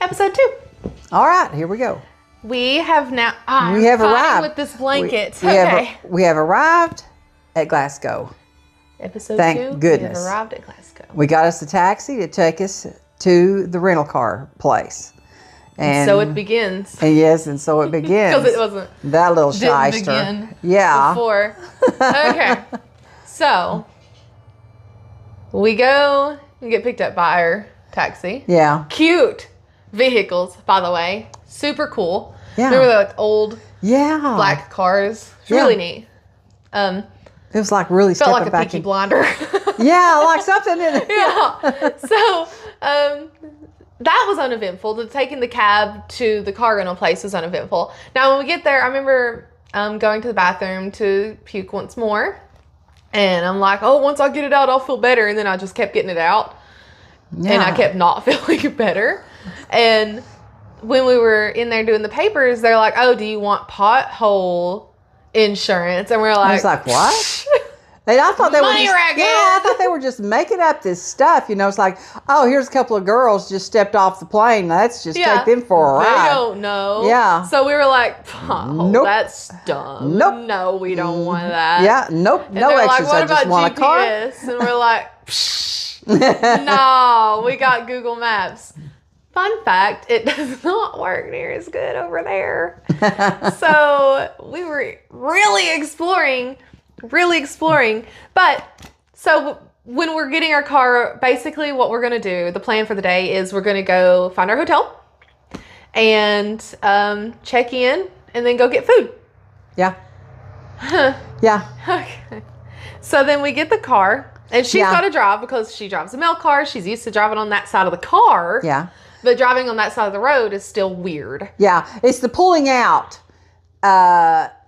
Episode 2. All right, here we go. We have now. We have arrived with this blanket. We have arrived at Glasgow. Episode 2. Thank goodness. We have arrived at Glasgow. We got us a taxi to take us to the rental car place. And so it begins. And yes, and so it begins. Because it wasn't. That little Didn't shyster. begin Yeah. Before. Okay. So we go and get picked up by our taxi. Yeah. Cute vehicles, by the way. Super cool. Yeah. Remember the like old Yeah. black cars? It's Yeah. really neat. It was like really Felt stepping like a back Peaky in. Blinder. Yeah, like something in it. Yeah. So that was uneventful. Taking the cab to the car rental place was uneventful. Now when we get there, I remember going to the bathroom to puke once more. And I'm like, oh, once I get it out, I'll feel better. And then I just kept getting it out. Yeah. And I kept not feeling better. And when we were in there doing the papers, they're like, oh, do you want pothole insurance? And we're like, I was like, what? And I thought they were Money just, racket. yeah, I thought they were just making up this stuff. You know, it's like, oh, here's a couple of girls just stepped off the plane. Let's just take them for a ride. They don't know. Yeah. So we were like, oh, Nope. that's dumb. Nope. No, we don't want that. Yeah, nope, And no they're extras. like, what I just about want a car. GPS? And we're like, psh, no, we got Google Maps. Fun fact, it does not work near as good over there. So we were really exploring. But so when we're getting our car, basically what we're going to do, the plan for the day is we're going to go find our hotel and check in and then go get food. Yeah. Yeah. Okay. So then we get the car and she's got to drive because she drives a mail car. She's used to driving on that side of the car. Yeah. But driving on that side of the road is still weird. Yeah. It's the pulling out.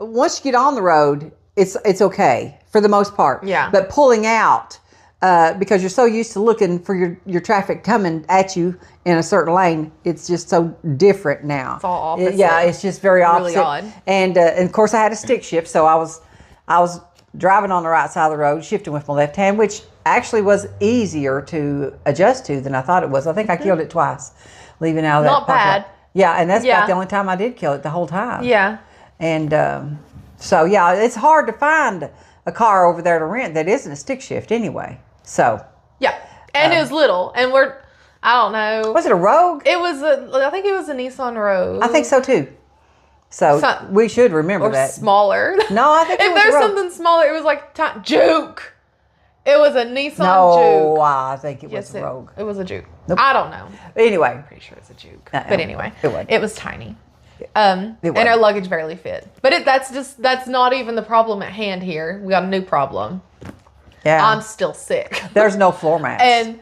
Once you get on the road, it's okay for the most part. Yeah. But pulling out, because you're so used to looking for your traffic coming at you in a certain lane, it's just so different now. It's all opposite. Yeah, it's just very opposite. Really odd. And of course I had a stick shift, so I was driving on the right side of the road, shifting with my left hand, which actually was easier to adjust to than I thought it was. I think I killed it twice, leaving out of that. Not bad. Lot. Yeah, and that's Yeah. about the only time I did kill it the whole time. Yeah. And so, yeah, it's hard to find a car over there to rent that isn't a stick shift anyway. So. Yeah. And it was little. And I don't know. Was it a Rogue? I think it was a Nissan Rogue. I think so too. So we should remember or that. smaller. No, I think it if was a there's Rogue. something smaller, it was like Juke. It was a Nissan No, Juke. I think it was Yes, a Rogue. It was a Juke. Nope. I don't know. Anyway. Pretty sure it's a Juke. Uh-uh. But anyway, It was. it was tiny. It And was. our luggage barely fit. But that's not even the problem at hand here. We got a new problem. Yeah. I'm still sick. There's no floor mats. and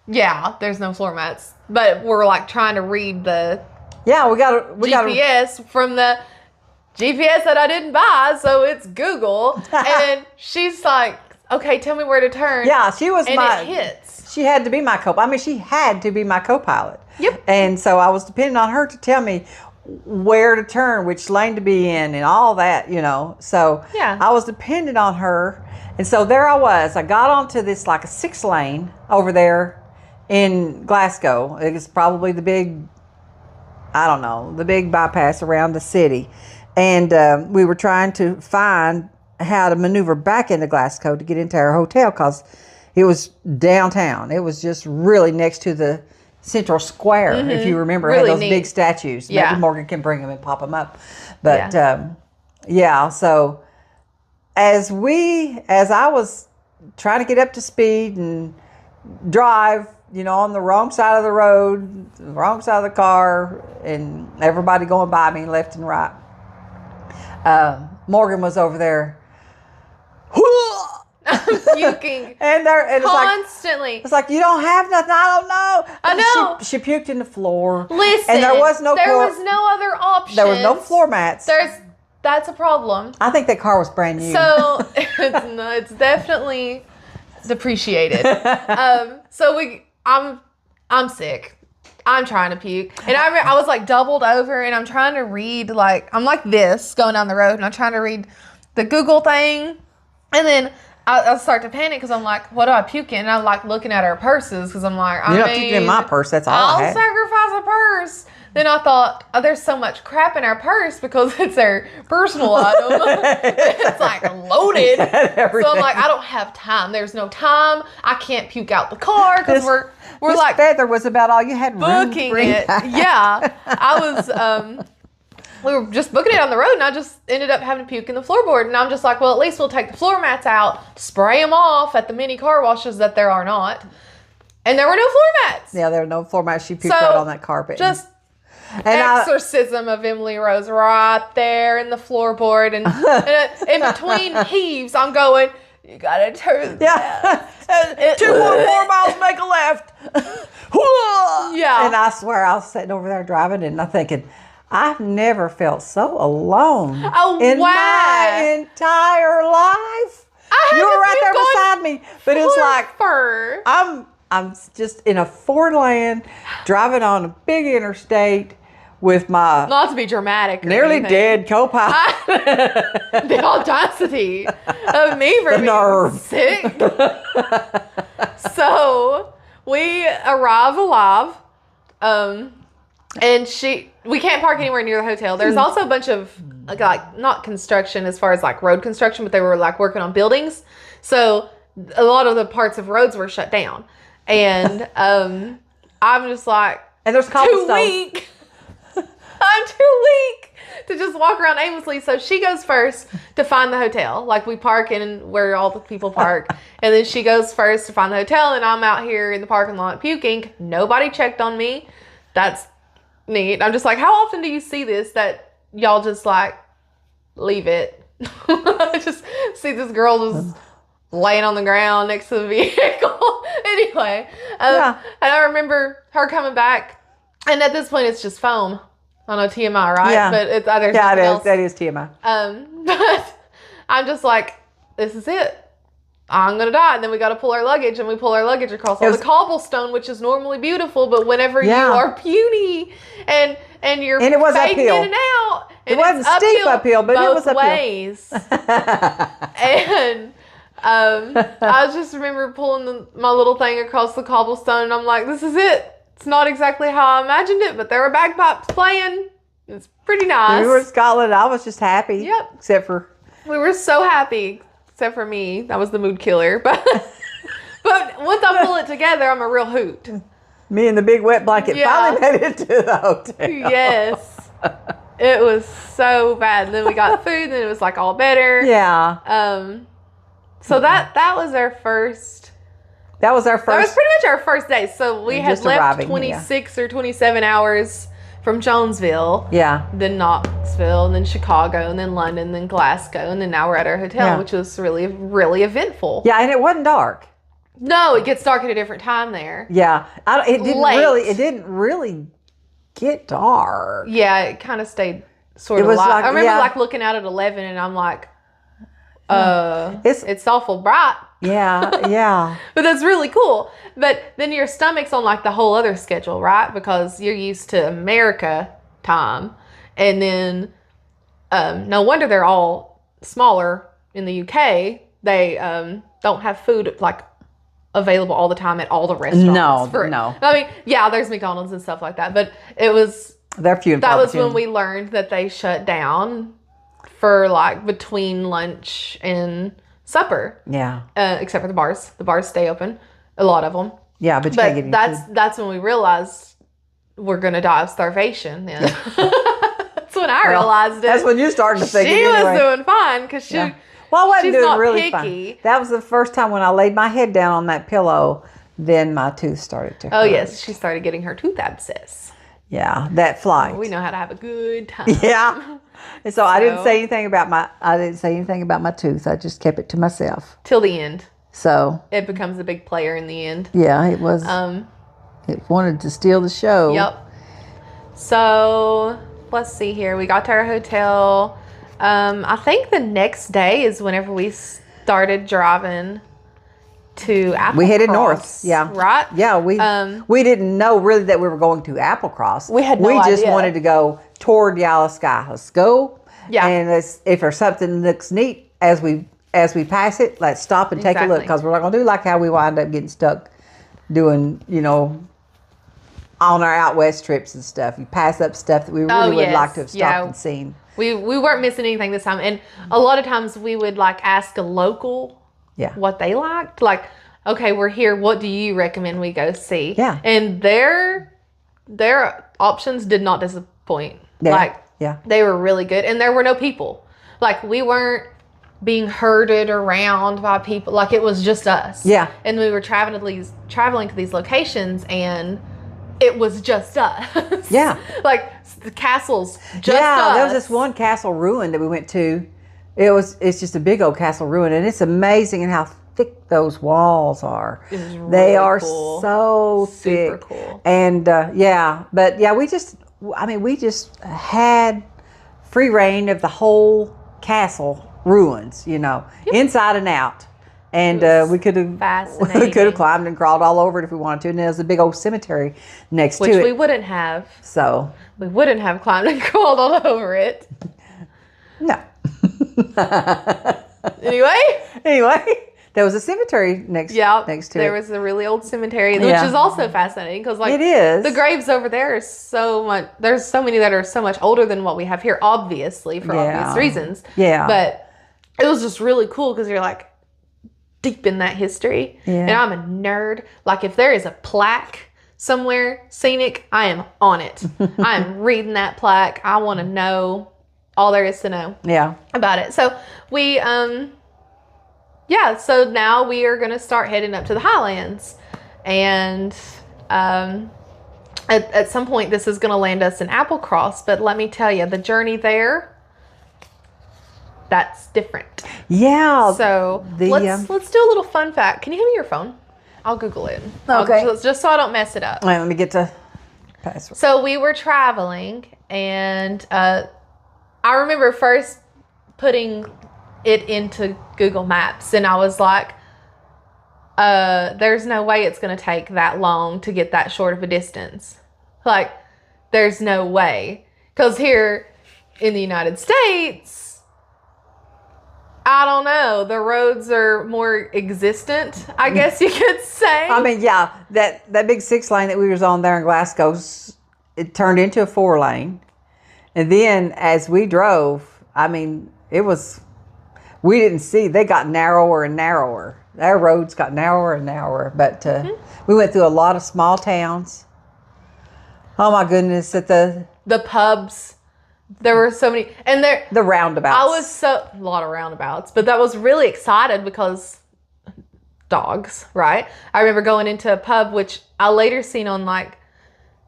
there's no floor mats. But we're like trying to read the yeah, we got GPS from the GPS that I didn't buy, so it's Google. And she's like, okay, tell me where to turn. Yeah, she was and my. it hits. She had to be my co-pilot. I mean, she had to be my co-pilot. Yep. And so I was depending on her to tell me where to turn, which lane to be in, and all that, you know. So Yeah. I was dependent on her. And so there I was. I got onto this like a 6-lane over there in Glasgow. It was probably the big, I don't know, the big bypass around the city. And we were trying to find how to maneuver back into Glasgow to get into our hotel because it was downtown. It was just really next to the Central Square, if you remember. It Really had those neat. big statues. Yeah. Maybe Morgan can bring them and pop them up. But yeah, so as I was trying to get up to speed and drive, you know, on the wrong side of the road, the wrong side of the car, and everybody going by me left and right. Morgan was over there. Puking And it's constantly. it's like, you don't have nothing. I don't know. I know. She puked in the floor. Listen, And there was no other option. There was no floor mats. That's a problem. I think that car was brand new. So it's definitely depreciated. I'm sick. I'm trying to puke. And I was like doubled over and I'm trying to read, like, I'm like this going down the road and I'm trying to read the Google thing. And then I start to panic because I'm like, what do I puke in? And I'm like looking at our purses because I'm like, You're not puking in my purse. That's all I I'll had. sacrifice a purse. Then I thought, oh, there's so much crap in our purse because it's our personal item. It's like loaded. So I'm like, I don't have time. There's no time. I can't puke out the car because we're this like feather was about all you had room booking to bring it. back. Yeah, I was. We were just booking it on the road, and I just ended up having to puke in the floorboard. And I'm just like, well, at least we'll take the floor mats out, spray them off at the mini car washes that there are not. And there were no floor mats. Yeah, there were no floor mats. She puked So, right on that carpet. Just and exorcism of Emily Rose right there in the floorboard. And in between heaves, I'm going, you gotta turn that. 2.4 miles, make a left. Yeah. And I swear I was sitting over there driving and I'm thinking, I've never felt so alone in my entire life. You were right there beside me. But it's like I'm just in a 4-lane driving on a big interstate with my not to be dramatic or nearly anything. dead co-pilot. The audacity of me for being nerve. sick. So we arrive alive, and we can't park anywhere near the hotel. There's also a bunch of like not construction as far as like road construction, but they were like working on buildings. So a lot of the parts of roads were shut down, and I'm just like, And there's too cobblestone. weak. I'm too weak to just walk around aimlessly. So she goes first to find the hotel. Like we park in where all the people park. And then she goes first to find the hotel. And I'm out here in the parking lot puking. Nobody checked on me. That's neat. I'm just like, how often do you see this that y'all just like leave it? I just see this girl just laying on the ground next to the vehicle. Anyway. And I remember her coming back. And at this point, it's just foam. I know TMI, right? Yeah. But it's there's Yeah, nothing it is. else. That is TMI. But I'm just like, this is it. I'm gonna die. And then we got to pull our luggage, and we pull our luggage across all the cobblestone, which is normally beautiful, but whenever you are puny and you're And it was fading uphill. in and out, and It wasn't steep uphill, but it both was uphill. ways. And I just remember pulling my little thing across the cobblestone, and I'm like, this is it. It's not exactly how I imagined it, but there were bagpipes playing. It's pretty nice. We were in Scotland. I was just happy. Yep. Except for We were so happy, except for me. That was the mood killer. But once I pull it together, I'm a real hoot. me and the big wet blanket finally made it to the hotel. Yes. It was so bad. And then we got food, and then it was like all better. Yeah. So that was our first. That was our That was first. pretty much our first day. So we had Just left arriving, 26 or 27 hours from Jonesville. Yeah. Then Knoxville, and then Chicago, and then London, then Glasgow, and then now we're at our hotel, Yeah. which was really, really eventful. Yeah, and it wasn't dark. No, it gets dark at a different time there. Yeah. It didn't Late. really. It didn't really get dark. Yeah, it kind of stayed sort It of was light. like- I remember yeah. like looking out at 11, and I'm like, It's- it's awful bright. Yeah. Yeah. But that's really cool. But then your stomach's on like the whole other schedule, right? Because you're used to America time. And then no wonder they're all smaller in the UK. They don't have food like available all the time at all the restaurants. No. I mean, yeah, there's McDonald's and stuff like that. But it was, They're few and that far was between. when we learned that they shut down for like between lunch and supper. Yeah. Except for the bars. The bars stay open. A lot of them. Yeah, but you can't get But any food. that's when we realized we're gonna die of starvation. Then that's when I realized it. That's when you started to think. She it was anyway. doing fine because she. Yeah. Well, I wasn't she's doing not really picky. fine. That was the first time when I laid my head down on that pillow. Then my tooth started to hurt. Oh yes, she started getting her tooth abscess. Yeah, that flight. We know how to have a good time. Yeah. And so I didn't say anything about my tooth. I just kept it to myself. Till the end, So it becomes a big player in the end. yeah, it was. It wanted to steal the show. Yep. So let's see here. We got to our hotel. I think the next day is whenever we started driving to Applecross. We headed north. Yeah. Right? Yeah, we didn't know really that we were going to Applecross. We had no We just idea. wanted to go toward Yalla Sky. Let's go. Yeah. And if there's something that looks neat as we as we pass it, let's stop and take a look, Exactly. because we're not going to do like how we wind up getting stuck doing, on our out west trips and stuff. You pass up stuff that we really would yes. like to have stopped Yeah. and seen. We weren't missing anything this time. And a lot of times we would like ask a local Yeah. what they liked. Like, okay, we're here. What do you recommend we go see? Yeah. And their options did not disappoint. Yeah. Like, Yeah. they were really good. And there were no people. Like, we weren't being herded around by people. Like, it was just us. Yeah. And we were traveling to these locations, and it was just us. Yeah. Like, the castles, just yeah, us. there was this one castle ruin that we went to. It's just a big old castle ruin, and it's amazing how thick those walls are. It was They really are cool. so Super thick. cool. And we just had free reign of the whole castle ruins, inside and out. And It was we could have fascinating. climbed and crawled all over it if we wanted to. And there's a big old cemetery next Which to it. we wouldn't have. So We wouldn't have climbed and crawled all over it. no. Anyway, there was a cemetery next yeah, to there it. was a really old cemetery, which Yeah. is also fascinating because, like, It is. the graves over there are so much. There's so many that are so much older than what we have here, obviously for obvious reasons. Yeah. But it was just really cool because you're like deep in that history, Yeah. and I'm a nerd. Like, if there is a plaque somewhere scenic, I am on it. I am reading that plaque. I want to know all there is to know Yeah. about it. So we so now we are going to start heading up to the Highlands, and at some point this is going to land us in Applecross, but let me tell you, the journey there, that's different. Yeah. So let's do a little fun fact. Can you hand me your phone? I'll Google it. Okay. Just so I don't mess it up. Wait, let me get to password. So we were traveling, and I remember first putting it into Google Maps, and I was like, there's no way it's going to take that long to get that short of a distance. Like, there's no way. Because here in the United States, I don't know, the roads are more existent, I guess you could say. I mean, yeah, that big 6-lane that we was on there in Glasgow, it turned into a 4-lane. And then as we drove, I mean, we didn't see, they got narrower and narrower. Our roads got narrower and narrower. But we went through a lot of small towns. Oh my goodness, at the pubs, there were so many, and the roundabouts. I was a lot of roundabouts, but that was really excited because dogs, right? I remember going into a pub, which I later seen on like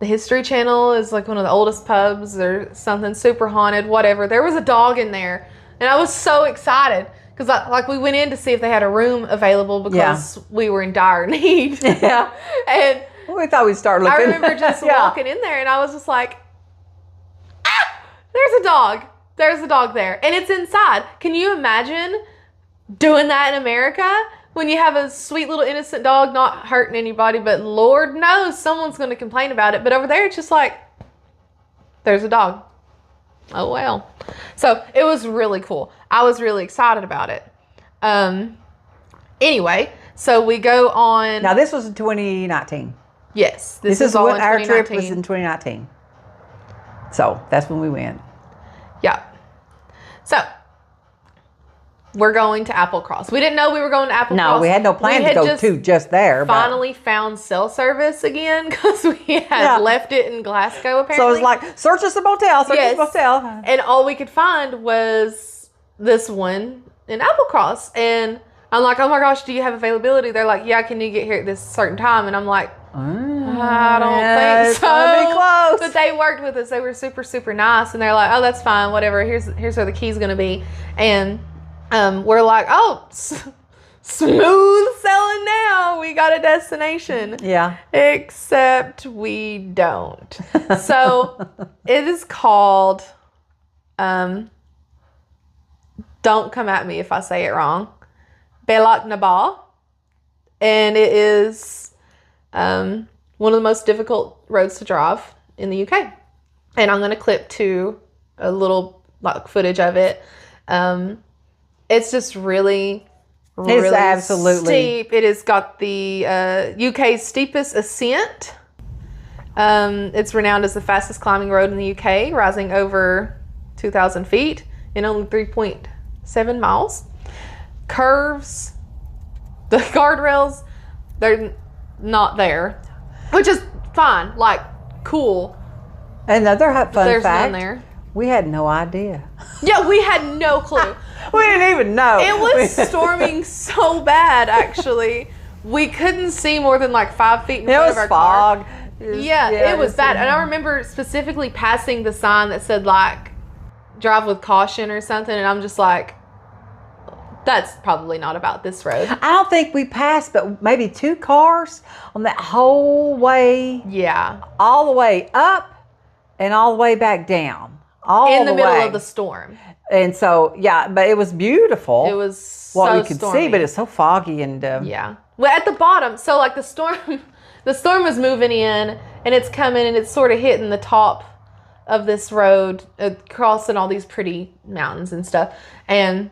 the History Channel, is like one of the oldest pubs or something, super haunted, whatever. There was a dog in there, and I was so excited because we went in to see if they had a room available because we were in dire need. Yeah. And we thought we'd start looking. I remember just walking in there, and I was just like, there's a dog. There's a dog there. And it's inside. Can you imagine doing that in America? When you have a sweet little innocent dog not hurting anybody, but Lord knows someone's going to complain about it. But over there, it's just like, there's a dog. Oh, well. So it was really cool. I was really excited about it. Anyway, so we go on. Now, this was in 2019. Yes. This is is all what in our trip 2019. was in 2019. So that's when we went. Yeah. So we're going to Applecross. We didn't know we were going to Applecross. No, we had no plan to go to just there. Finally found cell service again because we had left it in Glasgow apparently. So it was like, search us a motel, search us a motel. And all we could find was this one in Applecross. And I'm like, oh my gosh, do you have availability? They're like, yeah, can you get here at this certain time? And I'm like, I don't think it's so. gonna be close. But they worked with us. They were super, super nice. And they're like, oh, that's fine. Whatever. Here's where the key's going to be. And we're like, oh, smooth sailing now. We got a destination. Yeah. Except we don't. So it is called, don't come at me if I say it wrong, Bealach na Bá. And it is one of the most difficult roads to drive in the UK. And I'm going to clip to a little footage of it. It's just really, really absolutely steep. It has got the UK's steepest ascent. It's renowned as the fastest climbing road in the UK, rising over 2,000 feet in only 3.7 miles. Curves, the guardrails, they're not there, which is fine, like cool. Another fun There's fact. none there. We had no idea. Yeah, we had no clue. We didn't even know. It was storming so bad, actually. We couldn't see more than like 5 feet in It front was of our car. fog. Yeah, it was bad. And I remember specifically passing the sign that said like drive with caution or something, and I'm just like, that's probably not about this road. I don't think we passed, but maybe 2 cars on that whole way, Yeah. all the way up and all the way back down. All In the middle way. of the storm. And so, yeah, but it was beautiful. It was what so we could stormy. see, but it's so foggy and Yeah. Well, at the bottom, so like the storm was moving in, and it's coming, and it's sort of hitting the top of this road, crossing all these pretty mountains and stuff. And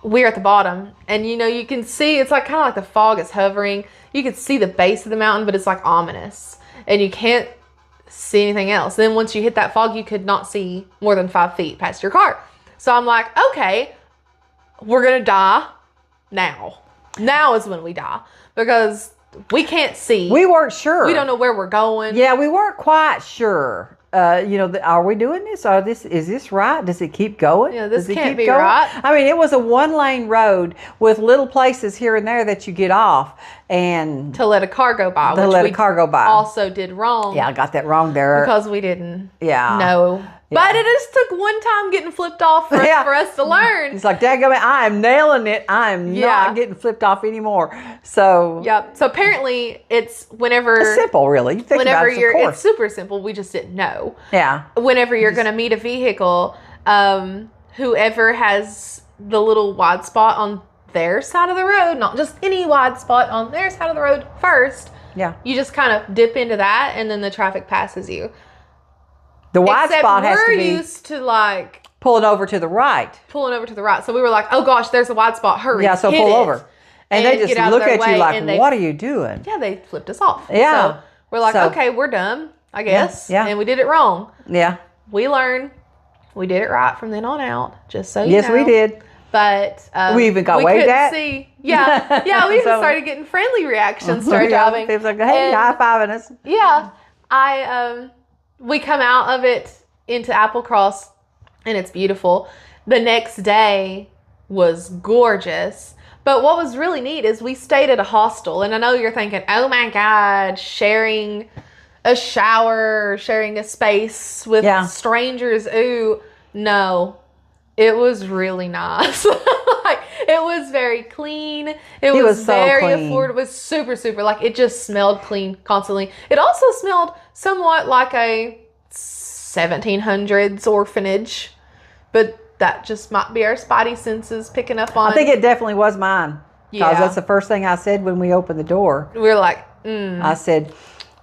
we're at the bottom, and you can see it's like kind of like the fog is hovering. You can see the base of the mountain, but it's like ominous, and you can't see anything else. Then once you hit that fog, you could not see more than 5 feet past your car. So I'm like, okay, we're gonna die now. Now is when we die, because we can't see. we weren't sure. We don't know where we're going. Yeah, we weren't quite sure. Are we doing this? Is this right? Does it keep going? Yeah, this Does it can't keep be going? right. I mean, it was a 1-lane road with little places here and there that you get off and To let a car go by. To which let a we car go by. Also did wrong. yeah, I got that wrong there. Because we didn't Yeah. know. But it just took one time getting flipped off for, Yeah. for us to learn. It's like, dadgummit, I am nailing it. I am Yeah. not getting flipped off anymore. So Yep. So apparently it's whenever it's simple, really. You think whenever about it, of you're course. it's super simple. We just didn't know. Yeah. Whenever you're going to meet a vehicle, whoever has the little wide spot on their side of the road, not just any wide spot on their side of the road first, Yeah. you just kind of dip into that, and then the traffic passes you. The wide Except spot has to we're be used to like pulling over to the right. pulling over to the right. So we were like, oh gosh, there's a wide spot. Hurry. Yeah, so hit pull it. over. And they get just out of look their at you way, like, and they- what are you doing? Yeah, they flipped us off. Yeah. So we're like, So- okay, we're dumb, I guess. yeah. And we did it wrong. Yeah. We learned. We did it right from then on out, just so you Yes, know. we did. But We even got waved couldn't at. see. Yeah. Yeah, we even So- started getting friendly reactions to our Yeah, driving. People like, hey, And- high-fiving us. Yeah. We come out of it into Applecross, and it's beautiful. The next day was gorgeous. But what was really neat is we stayed at a hostel. And I know you're thinking, oh my God, sharing a shower, sharing a space with Yeah. strangers. Ooh, no. It was really nice. Like, it was very clean. It was was so very clean. affordable. It was super, super. Like, it just smelled clean constantly. It also smelled somewhat like a 1700s orphanage. But that just might be our spidey senses picking up on I think it definitely was mine. Because Yeah. that's the first thing I said when we opened the door. We were like, I said,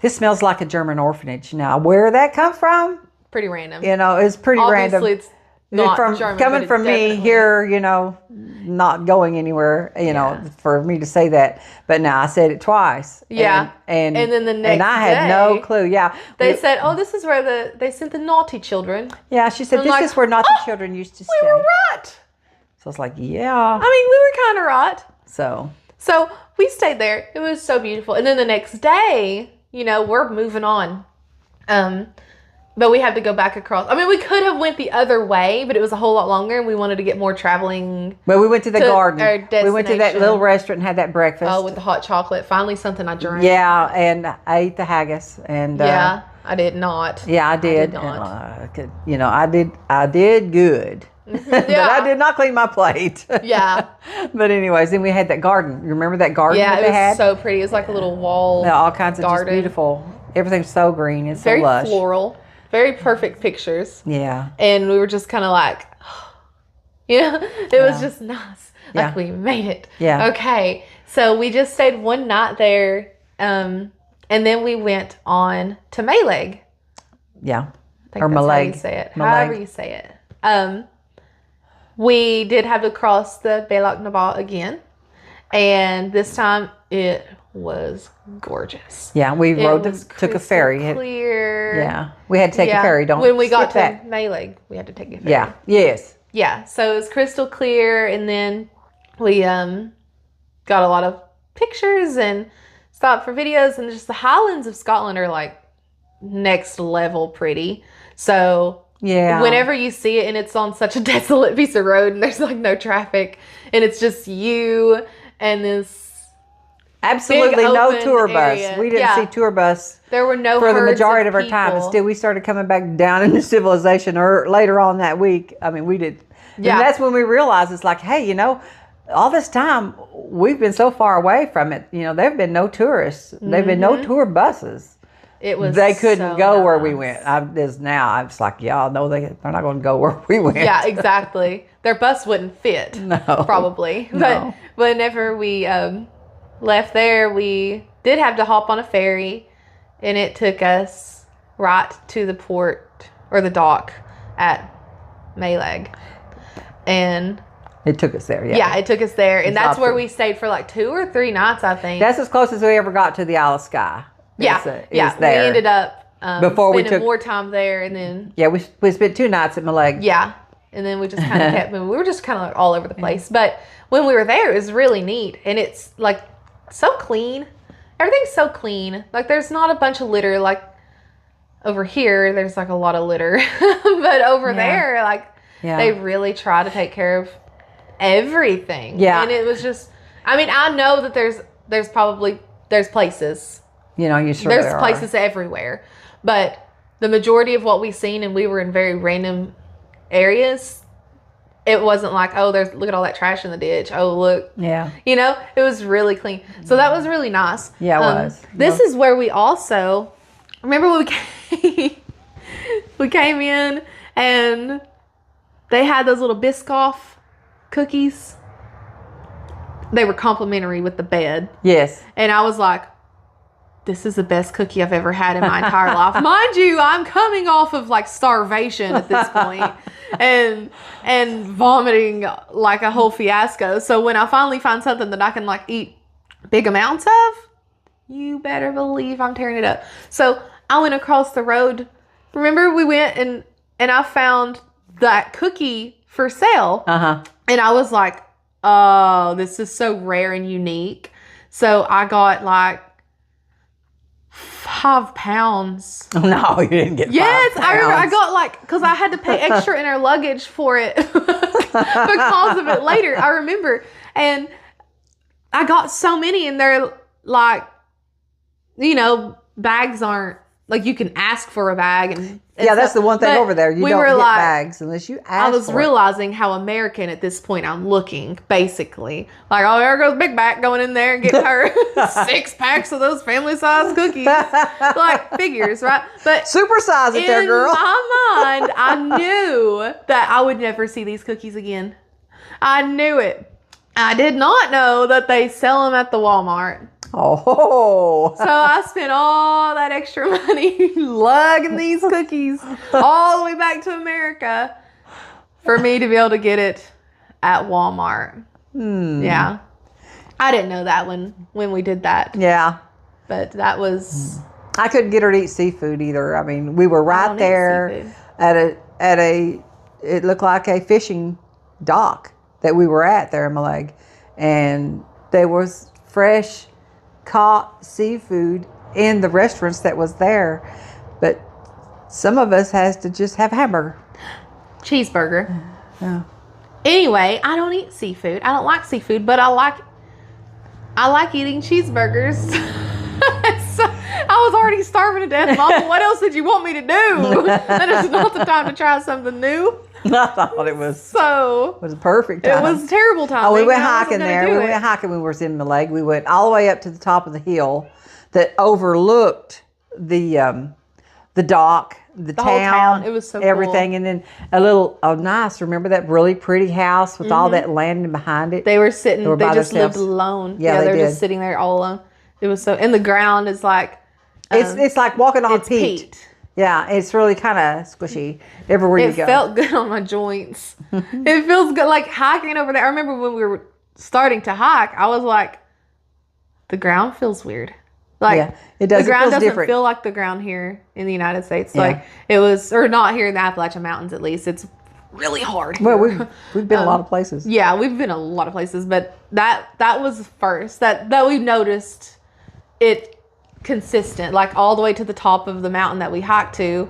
this smells like a German orphanage. Now, where that come from, pretty random. it's pretty Obviously, random. it's not from German, coming but from it's me definitely- here, not going anywhere, Yeah. for me to say that. But now I said it twice. Yeah. And And then the and I had no next day, clue. Yeah. They said, oh, this is where they sent the naughty children. Yeah, she said I'm this like, is where naughty "Oh, children used to We stay. were right. So I was like, yeah. I mean, we were kind of right. So So we stayed there. It was so beautiful. And then the next day, we're moving on. But we had to go back across. I mean, we could have went the other way, but it was a whole lot longer, and we wanted to get more traveling. but we went to the To garden. our We went to that destination. little restaurant and had that breakfast. With the hot chocolate. Finally, something I drank. Yeah, and I ate the haggis and Yeah, I did not. yeah, I did. not. I did good. But Yeah. I did not clean my plate. Yeah. But anyways, then we had that garden. You remember that garden Yeah, that it they was had? so pretty. It was like a little wall. Yeah, all kinds of just garden. beautiful. Everything's so green. It's Very so lush. floral. Very perfect pictures. Yeah. And we were just kind of like, it was just nice. Like, Yeah. we made it. Yeah. Okay. So we just stayed one night there. And then we went on to Maleg. Yeah. I think Or that's how you Maleg. say it. Maleg. However you say it. we did have to cross the Bay Lac Nabat again. And this time it was gorgeous. Yeah, we took a ferry. Clear. Yeah, we had to take a ferry. Don't when we got to that. Mayleg, we had to take a ferry. Yeah. Yes. Yeah. So it was crystal clear, and then we got a lot of pictures and stopped for videos, and just the Highlands of Scotland are like next level pretty. So yeah, whenever you see it and it's on such a desolate piece of road and there's like no traffic and it's just you and this absolutely big no open tour area. bus. We didn't see tour bus There were no for the herds majority of our people. time. And still, we started coming back down into civilization or later on that week. I mean, we did. Yeah. And that's when we realized it's like, hey, all this time we've been so far away from it. There have been no tourists. There've been no tour buses. It was They couldn't so go where we nice. went. I was like, y'all know they're not going to go where we went. Yeah, exactly. Their bus wouldn't fit. No. Probably. No. But whenever we left there, we did have to hop on a ferry, and it took us right to the port or the dock at Mayleg. And It took us there, yeah. yeah, it took us there. And It's that's where awesome. we stayed for like 2 or 3 nights, I think. That's as close as we ever got to the Isle of Skye. yeah. We ended up Before we spending took- more time there, and then Yeah, we spent 2 nights at Maleg. yeah, and then we just kind of kept moving. We were just kind of like all over the place. But when we were there, it was really neat, and it's like so clean. Everything's so clean. Like there's not a bunch of litter. Like over here, there's like a lot of litter, but over there, like Yeah. they really try to take care of everything. Yeah. and it was just. I mean, I know that there's places. You sure There's there places everywhere, but the majority of what we've seen, and we were in very random areas, it wasn't like, oh, look at all that trash in the ditch. Oh, look, are. Yeah. it was really clean. So that was really nice. Yeah, it was. This is where we also, remember when we came in and they had those little Biscoff cookies. They were complimentary with the bed. Yes. And I was like, this is the best cookie I've ever had in my entire life. Mind you, I'm coming off of like starvation at this point and vomiting like a whole fiasco. So when I finally find something that I can like eat big amounts of, you better believe I'm tearing it up. So I went across the road. Remember we went and I found that cookie for sale. Uh-huh. And I was like, oh, this is so rare and unique. So I got like 5 pounds. No, you didn't get Yes, 5 I remember I pounds. got like, because I had to pay extra in our luggage for it because of it later. I remember. And I got so many, and they're like, bags aren't, like you can ask for a bag. And Yeah, that's stuff. the one thing But over there. You we don't were get like, bags unless you ask I was for it. realizing how American at this point I'm looking, basically. Like, oh, there goes Big Back going in there and getting her 6 packs of those family-sized cookies. Like, figures, right? But Supersize it there, in girl. my mind, I knew that I would never see these cookies again. I knew it. I did not know that they sell them at the Walmart. Oh. So I spent all that extra money lugging these cookies all the way back to America for me to be able to get it at Walmart. Yeah. I didn't know that when we did that, Yeah. but that was... I couldn't get her to eat seafood either. I mean, we were I right don't eat there seafood. at a it looked like a fishing dock that we were at there in Maleg, and there was fresh caught seafood in the restaurants that was there, but some of us has to just have hamburger. Cheeseburger. Yeah. Anyway, I don't eat seafood. I don't like seafood, but I like eating cheeseburgers. So I was already starving to death, Mama. What else did you want me to do? That is not the time to try something new. I thought it was So a perfect time. it was terrible time. Oh, we went hiking there. We went hiking when we were in Maleg. We went all the way up to the top of the hill that overlooked the dock, the whole town. town. It was so cool. everything, and then nice. Remember that really pretty house with all that land behind it? They were sitting. were They by just lived themselves. alone. Yeah, they they were did. just sitting there all alone. It was so. And the ground is like It's like walking on it's peat. peat. Yeah, it's really kind of squishy everywhere you It go. felt good on my joints. It feels good. Like hiking over there. I remember when we were starting to hike, I was like, the ground feels weird. Like, Yeah, it does. the ground It feels doesn't different. feel like the ground here in the United States. Yeah. Like it was, or not here in the Appalachian Mountains at least. It's really hard. Well, here. we've been a lot of places. Yeah, we've been a lot of places, but that was first that we noticed it consistent, like all the way to the top of the mountain that we hiked to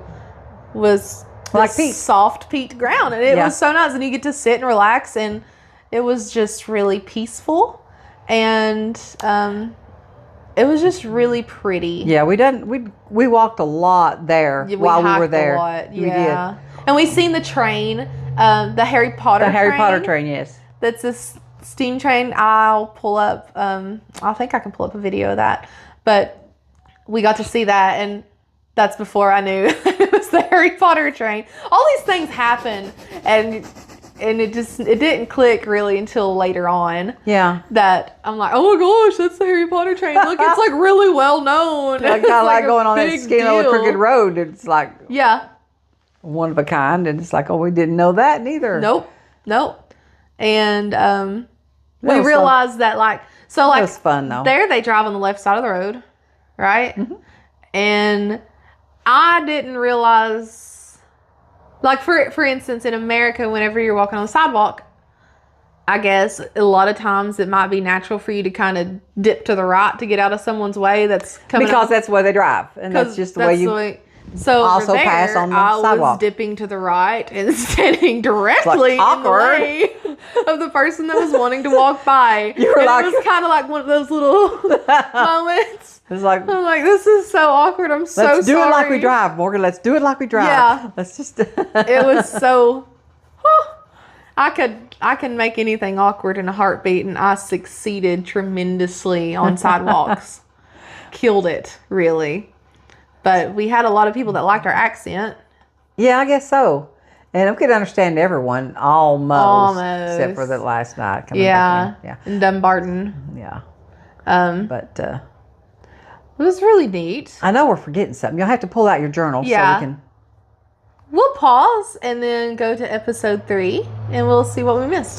was Like this peat. soft peat ground, and it Yeah. was so nice, and you get to sit and relax, and it was just really peaceful, and it was just really pretty. Yeah, we walked a lot there Yeah, while we were hiked there. a lot. We Yeah. did. And we seen the train, the Harry Potter The Harry train. Potter train, yes. That's this steam train. I'll pull up, I think I can pull up a video of that. But we got to see that, and that's before I knew it was the Harry Potter train. All these things happen, and it didn't click really until later on. Yeah. That I'm like, oh my gosh, that's the Harry Potter train. Look, it's like really well known. Like, It's kind of like a going on that big Skinner deal. Crooked Road. It's like Yeah. one of a kind, and it's like, oh, we didn't know that neither. Nope. And we was fun. realized that like so like It was fun though. there they drive on the left side of the road, right? Mm-hmm. And I didn't realize, like for instance, in America, whenever you're walking on the sidewalk, I guess a lot of times it might be natural for you to kind of dip to the right to get out of someone's way that's coming Because up. that's the way they drive, and that's just the way you. So also over there, pass on the I was sidewalk. dipping to the right and standing directly in the awkward. way of the person that was wanting to walk by. You were and like- it was kind of like one of those little moments. It's like, I'm like, this is so awkward. I'm so let's do sorry. it like we drive, Morgan. Let's do it like we drive. Yeah. Let's just. It was so. I can make anything awkward in a heartbeat, and I succeeded tremendously on sidewalks. Killed it, really. But we had a lot of people that liked our accent. Yeah, I guess so. And I could understand everyone almost. Except for that last night. Coming back in. In Dumbarton. Yeah. But It was really neat. I know we're forgetting something. You'll have to pull out your journal Yeah. so we can. We'll pause and then go to episode 3, and we'll see what we missed.